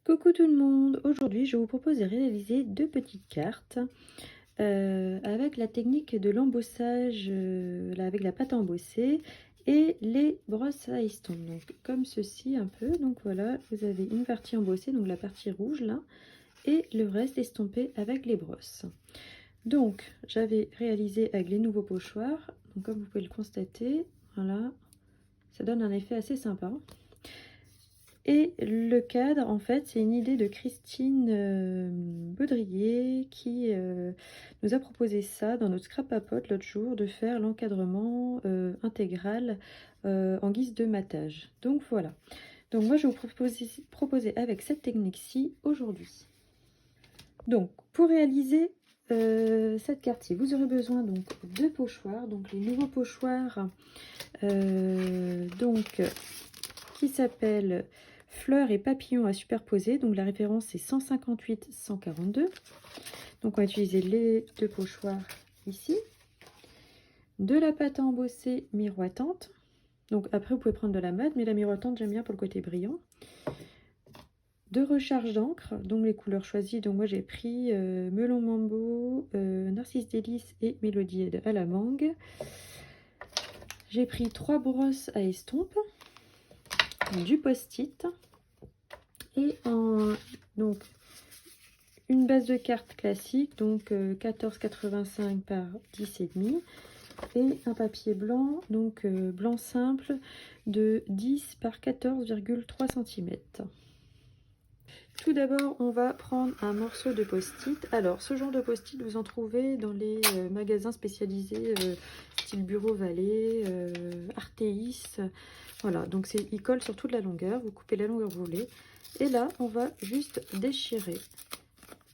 Coucou tout le monde, aujourd'hui je vous propose de réaliser deux petites cartes avec la technique de l'embossage avec la pâte embossée et les brosses à estompe, donc comme ceci un peu. Donc voilà, vous avez une partie embossée, donc la partie rouge là, et le reste estompé avec les brosses. Donc j'avais réalisé avec les nouveaux pochoirs, donc comme vous pouvez le constater, voilà, ça donne un effet assez sympa. Et le cadre, en fait, c'est une idée de Christine Baudrier qui nous a proposé ça dans notre scrap papote l'autre jour, de faire l'encadrement intégral en guise de matage. Donc voilà. Donc moi, je vais vous proposer avec cette technique-ci aujourd'hui. Donc, pour réaliser cette carte-ci, vous aurez besoin donc de pochoirs, donc les nouveaux pochoirs qui s'appellent Fleurs et papillons à superposer. Donc la référence c'est 158-142. Donc on va utiliser les deux pochoirs ici. De la pâte à embosser miroitante. Donc après vous pouvez prendre de la mat, mais la miroitante j'aime bien pour le côté brillant. De recharge d'encre, donc les couleurs choisies. Donc moi j'ai pris Melon Mambo, Narcisse Délice et Mélodie à la mangue. J'ai pris 3 brosses à estompe, du post-it et donc une base de cartes classique, donc 14,85 par 10,5, et un papier blanc, donc blanc simple de 10 par 14,3 cm. Tout d'abord, on va prendre un morceau de post-it. Alors, ce genre de post-it, vous en trouvez dans les magasins spécialisés style Bureau Vallée, Artéis. Voilà, donc il colle sur toute la longueur. Vous coupez la longueur que vous voulez. Et là, on va juste déchirer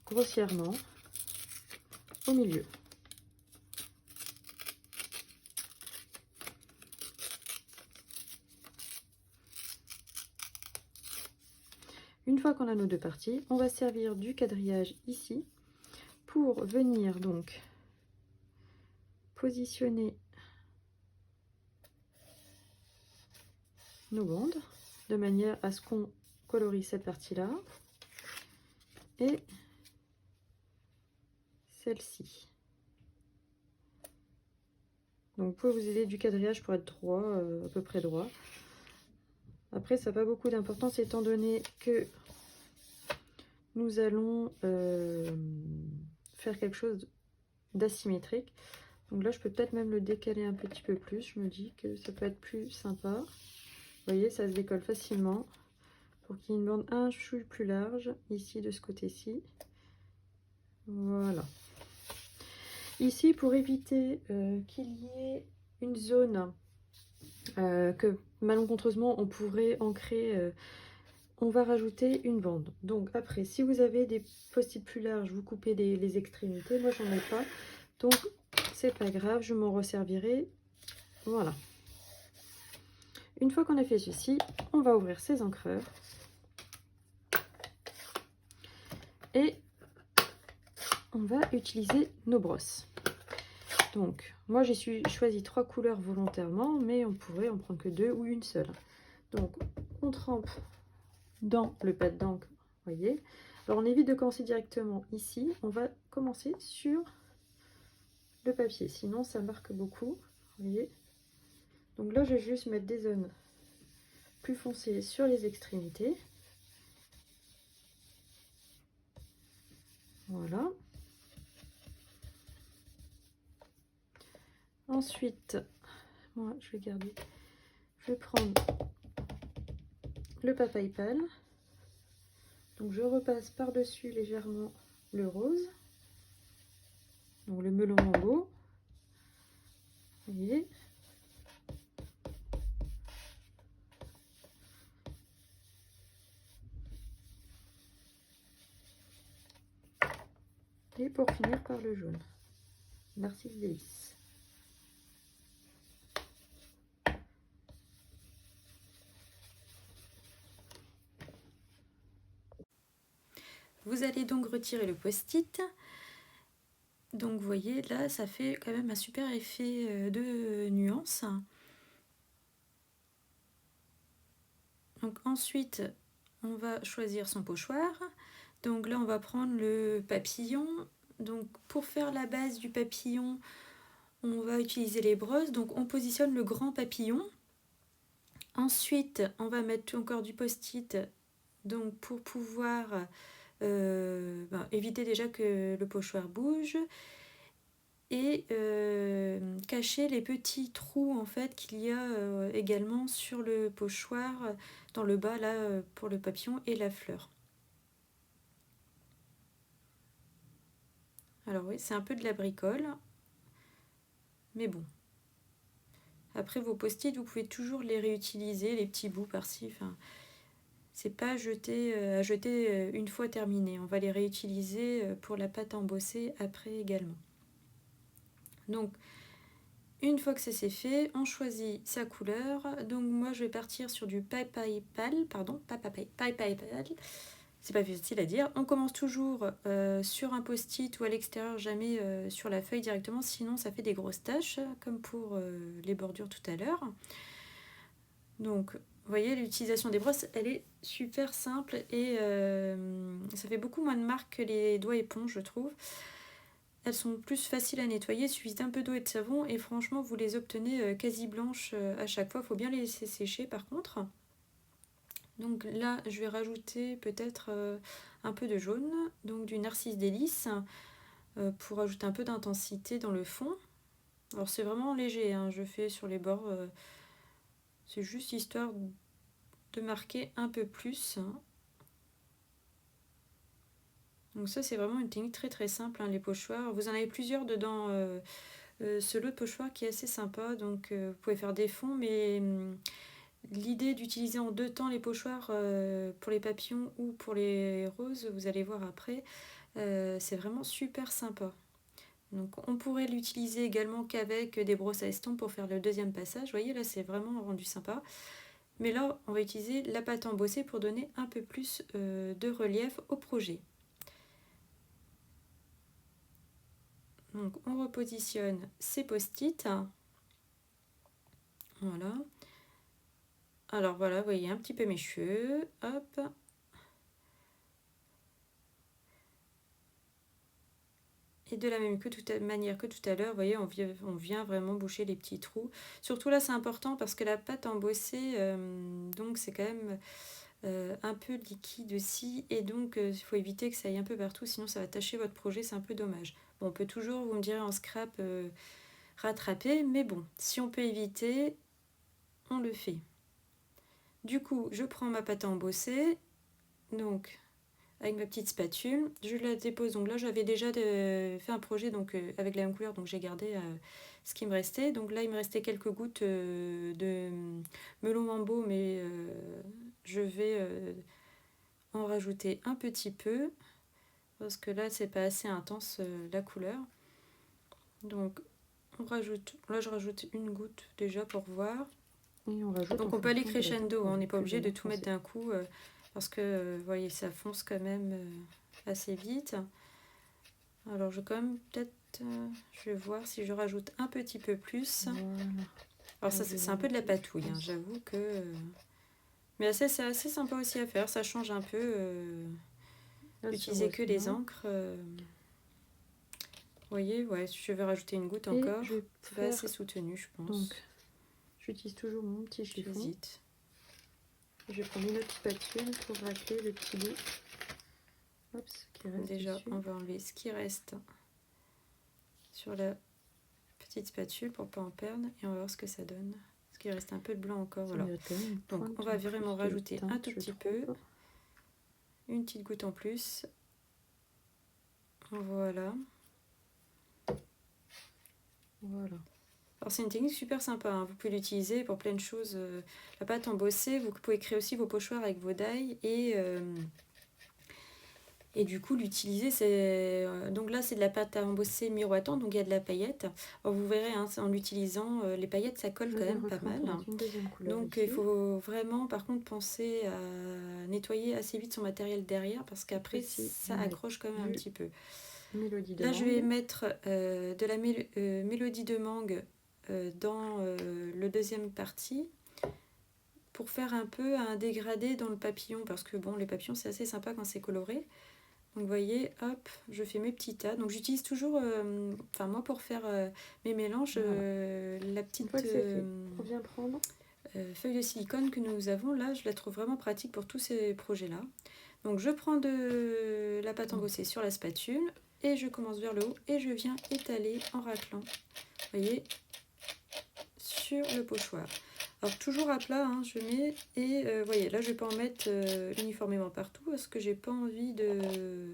grossièrement au milieu. Une fois qu'on a nos deux parties, on va servir du quadrillage ici pour venir donc positionner nos bandes de manière à ce qu'on colorie cette partie-là et celle-ci. Donc vous pouvez vous aider du quadrillage pour être droit, à peu près droit. Après ça n'a pas beaucoup d'importance étant donné que nous allons faire quelque chose d'asymétrique. Donc là je peux peut-être même le décaler un petit peu plus, je me dis que ça peut être plus sympa. Vous voyez, ça se décolle facilement pour qu'il y ait une bande un chouille plus large ici de ce côté-ci. Voilà. Ici, pour éviter qu'il y ait une zone que malencontreusement on pourrait ancrer, on va rajouter une bande. Donc après, si vous avez des post-it plus larges, vous coupez les extrémités. Moi, j'en ai pas, donc c'est pas grave, je m'en resservirai. Voilà. Une fois qu'on a fait ceci, on va ouvrir ces encreurs et on va utiliser nos brosses. Donc moi j'ai choisi 3 couleurs volontairement, mais on pourrait en prendre que 2 ou une seule. Donc on trempe dans le pad d'encre, vous voyez. Alors on évite de commencer directement ici, on va commencer sur le papier, sinon ça marque beaucoup, vous voyez. Donc là, je vais juste mettre des zones plus foncées sur les extrémités. Voilà. Ensuite, moi, je vais garder. Je vais prendre le papaye pâle. Donc, je repasse par-dessus légèrement le rose. Donc, le melon mambo. Vous voyez. Et pour finir par le jaune, Narcisse Délice. vous allez donc retirer le post-it. Donc vous voyez, là, ça fait quand même un super effet de nuance. Donc ensuite, on va choisir son pochoir. Donc là, on va prendre le papillon. Donc pour faire la base du papillon, on va utiliser les brosses. Donc on positionne le grand papillon. Ensuite, on va mettre encore du post-it, donc pour pouvoir éviter déjà que le pochoir bouge et cacher les petits trous en fait qu'il y a également sur le pochoir dans le bas là pour le papillon et la fleur. Alors oui, c'est un peu de la bricole, mais bon. Après vos post-it, vous pouvez toujours les réutiliser, les petits bouts par-ci. Enfin, c'est pas à jeter une fois terminé. On va les réutiliser pour la pâte embossée après également. Donc, une fois que ça c'est fait, on choisit sa couleur. Donc moi, je vais partir sur du papaye pâle, pardon, papaye pâle. C'est pas facile à dire. On commence toujours sur un post-it ou à l'extérieur, jamais sur la feuille directement, sinon ça fait des grosses taches, comme pour les bordures tout à l'heure. Donc, vous voyez, l'utilisation des brosses, elle est super simple et ça fait beaucoup moins de marques que les doigts éponges, je trouve. Elles sont plus faciles à nettoyer, il suffit d'un peu d'eau et de savon et franchement, vous les obtenez quasi blanches à chaque fois. Il faut bien les laisser sécher par contre. Donc là, je vais rajouter peut-être un peu de jaune, donc du Narcisse Délice, pour ajouter un peu d'intensité dans le fond. Alors c'est vraiment léger, hein, je fais sur les bords, c'est juste histoire de marquer un peu plus. Donc ça c'est vraiment une technique très très simple, hein, les pochoirs. Vous en avez plusieurs dedans ce lot de pochoir qui est assez sympa, donc vous pouvez faire des fonds, mais l'idée d'utiliser en deux temps les pochoirs pour les papillons ou pour les roses, vous allez voir après, c'est vraiment super sympa. Donc on pourrait l'utiliser également qu'avec des brosses à estampes pour faire le deuxième passage. Vous voyez là c'est vraiment rendu sympa. Mais là on va utiliser la pâte embossée pour donner un peu plus de relief au projet. Donc on repositionne ces post-it. Voilà. Alors voilà, vous voyez un petit peu mes cheveux. Hop. Et de la même manière que tout à l'heure, vous voyez, on vient vraiment boucher les petits trous. Surtout là, c'est important parce que la pâte embossée, donc c'est quand même un peu liquide aussi. Et donc, il faut éviter que ça aille un peu partout, sinon ça va tacher votre projet, c'est un peu dommage. Bon, on peut toujours, vous me direz en scrap, rattraper. Mais bon, si on peut éviter, on le fait. Du coup, je prends ma pâte embossée. Donc, avec ma petite spatule, je la dépose. Donc là, j'avais déjà fait un projet donc avec la même couleur, donc j'ai gardé ce qui me restait. Donc là, il me restait quelques gouttes de melon mambo, mais je vais en rajouter un petit peu parce que là, c'est pas assez intense la couleur. Donc on rajoute, là je rajoute une goutte déjà pour voir. Et on rajoute donc on peut aller crescendo, on n'est pas obligé de tout mettre d'un coup parce que vous voyez, ça fonce quand même assez vite. Alors je vais quand même peut-être, je vais voir si je rajoute un petit peu plus. Voilà. Alors ça c'est un peu de la patouille, hein, j'avoue que... mais c'est assez sympa aussi à faire, ça change un peu d'utiliser que les encres. Vous voyez, ouais, je vais rajouter une goutte encore. C'est pas assez soutenu, je pense. Donc, j'utilise toujours mon petit chiffon. J'hésite. Je vais prendre une autre spatule pour racler le petit bout. Hop, ce qui reste déjà, dessus. on va enlever ce qui reste sur la petite spatule pour pas en perdre. Et on va voir ce que ça donne. Parce qu'il reste un peu de blanc encore. Voilà. Donc, on va vraiment rajouter un tout petit peu. Une petite goutte en plus. Voilà. Voilà. Alors c'est une technique super sympa, hein. Vous pouvez l'utiliser pour plein de choses. La pâte embossée, vous pouvez créer aussi vos pochoirs avec vos die Et du coup, l'utiliser, c'est... donc là, c'est de la pâte à embosser miroitante, donc il y a de la paillette. Alors, vous verrez, hein, en l'utilisant, les paillettes, ça colle quand même pas mal. Une deuxième couleur Donc, ici. il faut vraiment, par contre, penser à nettoyer assez vite son matériel derrière, parce qu'après, ça accroche quand même un petit peu. Mélodie de là, mangue. je vais mettre de la mélodie de mangue dans le deuxième partie, pour faire un peu un dégradé dans le papillon, parce que bon, les papillons, c'est assez sympa quand c'est coloré. Donc vous voyez, hop, je fais mes petits tas. Donc j'utilise toujours, enfin moi pour faire mes mélanges, la petite on vient prendre feuille de silicone que nous avons là, je la trouve vraiment pratique pour tous ces projets-là. Donc je prends de la pâte embossée sur la spatule et je commence vers le haut et je viens étaler en raclant, vous voyez, sur le pochoir. Alors toujours à plat, hein, je mets, et vous voyez, là je vais pas en mettre uniformément partout parce que j'ai pas envie de...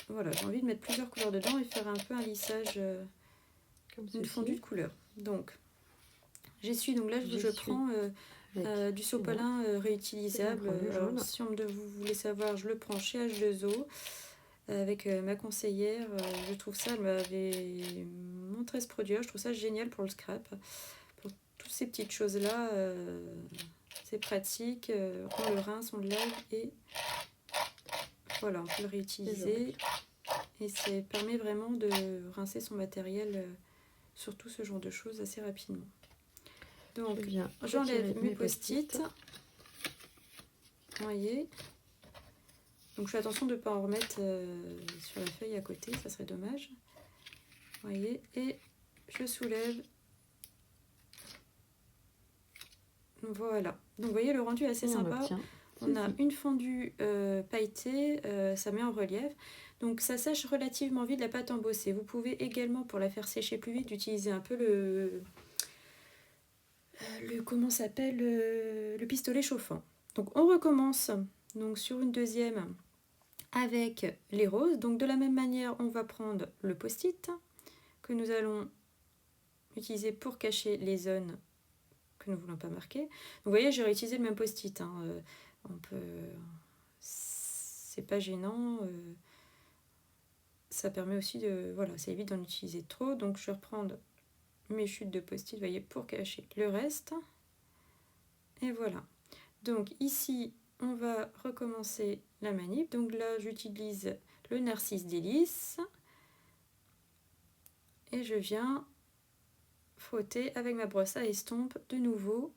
Voilà, j'ai envie de mettre plusieurs couleurs dedans et faire un peu un lissage, une fondue de couleurs. Donc, j'essuie, donc là je prends du sopalin réutilisable. Alors, si vous voulez savoir, je le prends chez H2O avec ma conseillère. Je trouve ça, elle m'avait montré ce produit, je trouve ça génial pour le scrap. Pour toutes ces petites choses-là, c'est pratique. On le rince, on le lave et voilà, on peut le réutiliser. Et ça permet vraiment de rincer son matériel sur tout ce genre de choses assez rapidement. Donc, j'enlève mes post-it. Vous voyez. Donc, je fais attention de ne pas en remettre sur la feuille à côté, ça serait dommage. Vous voyez. Et je soulève. Voilà. Donc, vous voyez, le rendu est assez sympa. On a une fondue pailletée, ça met en relief. Donc ça sèche relativement vite la pâte embossée. Vous pouvez également, pour la faire sécher plus vite, utiliser un peu le comment s'appelle, le pistolet chauffant. Donc on recommence donc sur une deuxième avec les roses. Donc de la même manière, on va prendre le post-it que nous allons utiliser pour cacher les zones que nous ne voulons pas marquer. Donc vous voyez, j'ai réutilisé le même post-it, hein. On peut... c'est pas gênant, ça permet aussi de... Voilà, ça évite d'en utiliser trop. Donc je vais reprendre mes chutes de post-it, vous voyez, pour cacher le reste. Et voilà. Donc ici, on va recommencer la manip. Donc là, j'utilise le Narcisse Délice. Et je viens frotter avec ma brosse à estompe de nouveau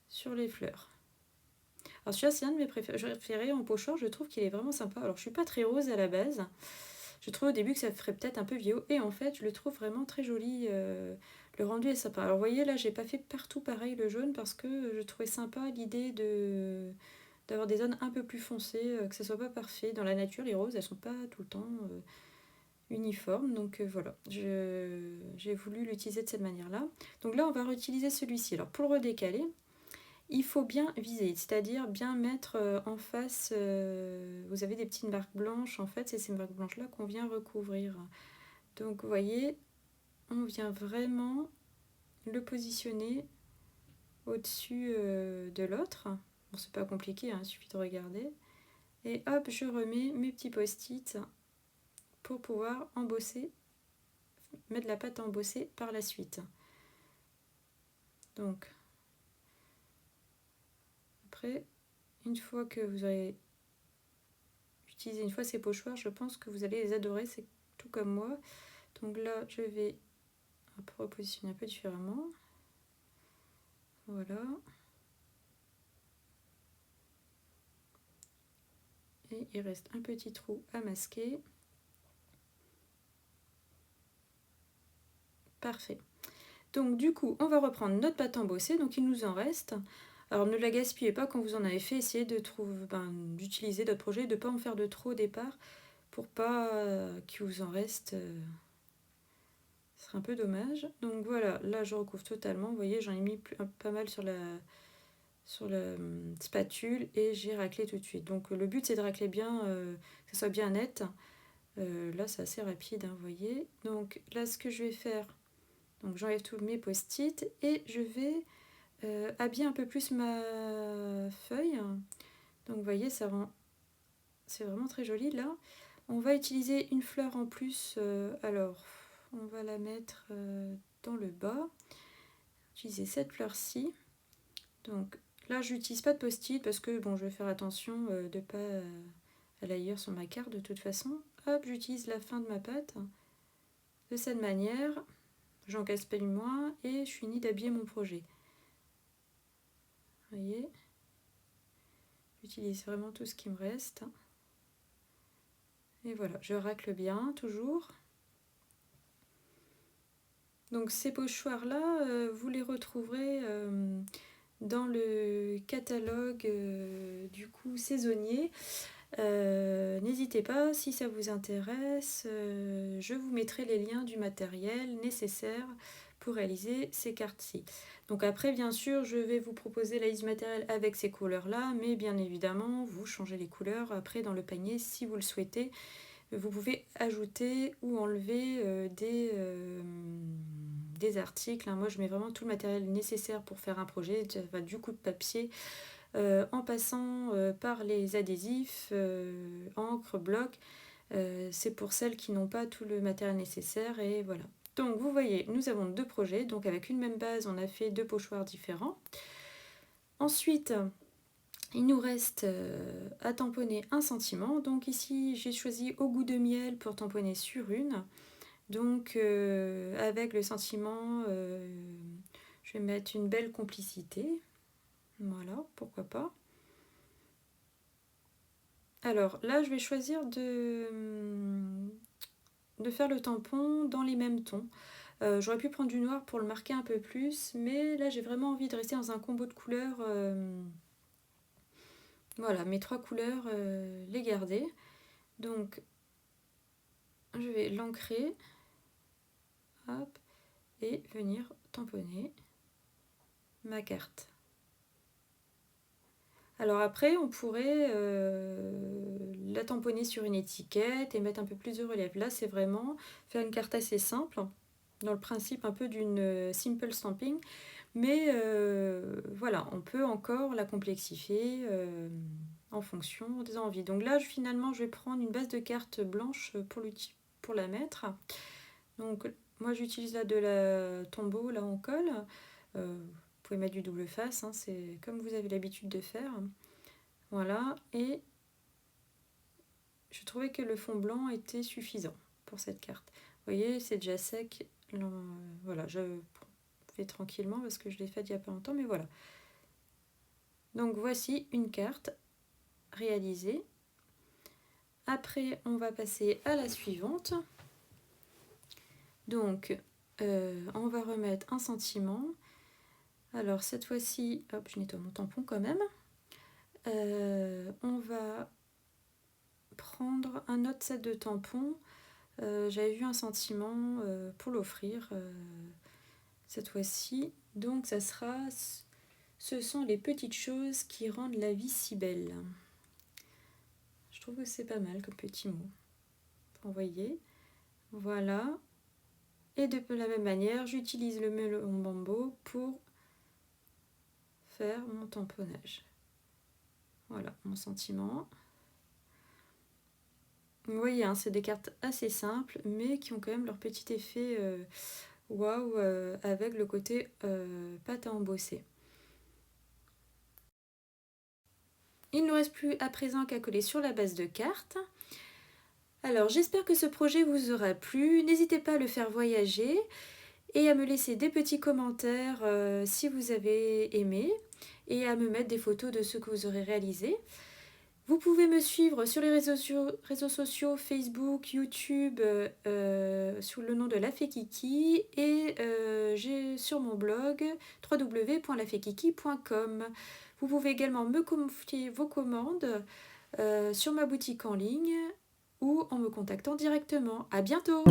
sur les fleurs. Alors celui-là, c'est un de mes préférés en pochoir, je trouve qu'il est vraiment sympa. Alors je suis pas très rose à la base, je trouve au début que ça ferait peut-être un peu vieillot, et en fait je le trouve vraiment très joli, le rendu est sympa. Alors vous voyez là, j'ai pas fait partout pareil le jaune parce que je trouvais sympa l'idée d'avoir des zones un peu plus foncées, que ce soit pas parfait. Dans la nature, les roses elles sont pas tout le temps uniformes, donc voilà, j'ai voulu l'utiliser de cette manière-là. Donc là on va réutiliser celui-ci. Alors pour le redécaler, il faut bien viser, c'est-à-dire bien mettre en face, vous avez des petites marques blanches, en fait c'est ces marques blanches-là qu'on vient recouvrir. Donc vous voyez, on vient vraiment le positionner au-dessus de l'autre. Bon, c'est pas compliqué, hein, il suffit de regarder. Et hop, je remets mes petits post-it pour pouvoir embosser, mettre la pâte à embosser par la suite. Donc, après, une fois que vous aurez utilisé une fois ces pochoirs, je pense que vous allez les adorer, c'est tout comme moi. Donc là, je vais repositionner un peu différemment. Voilà. Et il reste un petit trou à masquer. Parfait. Donc du coup, on va reprendre notre pâte embossée. Donc il nous en reste. Alors ne la gaspillez pas quand vous en avez fait. Essayez de d'utiliser d'autres projets, de ne pas en faire de trop au départ pour pas qu'il vous en reste. Ce serait un peu dommage. Donc voilà, là je recouvre totalement. Vous voyez, j'en ai mis pas mal sur la spatule et j'ai raclé tout de suite. Donc le but c'est de racler bien, que ce soit bien net. Là c'est assez rapide, hein, vous voyez. Donc là ce que je vais faire, donc j'enlève tous mes post-it et je vais habiller un peu plus ma feuille. Donc vous voyez, ça rend c'est vraiment très joli là. On va utiliser une fleur en plus, alors on va la mettre dans le bas. Utiliser cette fleur-ci. Donc là, je n'utilise pas de post-it parce que bon, je vais faire attention de ne pas la lire sur ma carte de toute façon. Hop, j'utilise la fin de ma pâte de cette manière. J'en gaspille moins et je finis d'habiller mon projet. Vous voyez, j'utilise vraiment tout ce qui me reste. Et voilà, je racle bien toujours. Donc ces pochoirs-là, vous les retrouverez dans le catalogue du coup saisonnier. N'hésitez pas, si ça vous intéresse, je vous mettrai les liens du matériel nécessaire pour réaliser ces cartes-ci. Donc après, bien sûr, je vais vous proposer la liste du matériel avec ces couleurs-là, mais bien évidemment, vous changez les couleurs après dans le panier si vous le souhaitez. Vous pouvez ajouter ou enlever des articles. Moi, je mets vraiment tout le matériel nécessaire pour faire un projet, du coup de papier, en passant par les adhésifs, encre, bloc. C'est pour celles qui n'ont pas tout le matériel nécessaire et voilà. Donc vous voyez, nous avons 2 projets, donc avec une même base, on a fait 2 pochoirs différents. Ensuite, il nous reste à tamponner un sentiment. Donc ici, j'ai choisi Au goût de miel pour tamponner sur une. Donc avec le sentiment, je vais mettre une belle complicité. Voilà, pourquoi pas. Alors là, je vais choisir de faire le tampon dans les mêmes tons. J'aurais pu prendre du noir pour le marquer un peu plus, mais là j'ai vraiment envie de rester dans un combo de couleurs. Voilà, mes 3 couleurs, les garder. Donc je vais l'ancrer, hop, et venir tamponner ma carte. Alors après, on pourrait la tamponner sur une étiquette et mettre un peu plus de relief. Là, c'est vraiment faire une carte assez simple, dans le principe un peu d'une simple stamping. Mais voilà, on peut encore la complexifier en fonction des envies. Donc là, finalement, je vais prendre une base de carte blanche pour la mettre. Donc moi, j'utilise là de la Tombow, là en colle. Vous pouvez mettre du double face, hein, c'est comme vous avez l'habitude de faire. Voilà, et je trouvais que le fond blanc était suffisant pour cette carte. Vous voyez, c'est déjà sec. Voilà, je fais tranquillement parce que je l'ai fait il n'y a pas longtemps, mais voilà. Donc voici une carte réalisée. Après, on va passer à la suivante. Donc, on va remettre un sentiment. Alors cette fois-ci, hop, je nettoie mon tampon quand même. On va prendre un autre set de tampons. J'avais vu un sentiment pour l'offrir cette fois-ci. Donc ça sera, ce sont les petites choses qui rendent la vie si belle. Je trouve que c'est pas mal comme petit mot. Envoyer. Voilà. Et de la même manière, j'utilise le melon bambo pour faire mon tamponnage. Voilà, mon sentiment. Vous voyez, hein, c'est des cartes assez simples, mais qui ont quand même leur petit effet waouh avec le côté pâte à embosser. Il ne nous reste plus à présent qu'à coller sur la base de cartes. Alors, j'espère que ce projet vous aura plu. N'hésitez pas à le faire voyager et à me laisser des petits commentaires si vous avez aimé et à me mettre des photos de ce que vous aurez réalisé. Vous pouvez me suivre sur les réseaux sociaux Facebook, YouTube, sous le nom de La Fée Kiki et j'ai sur mon blog www.lafekiki.com. Vous pouvez également me confier vos commandes sur ma boutique en ligne ou en me contactant directement. À bientôt!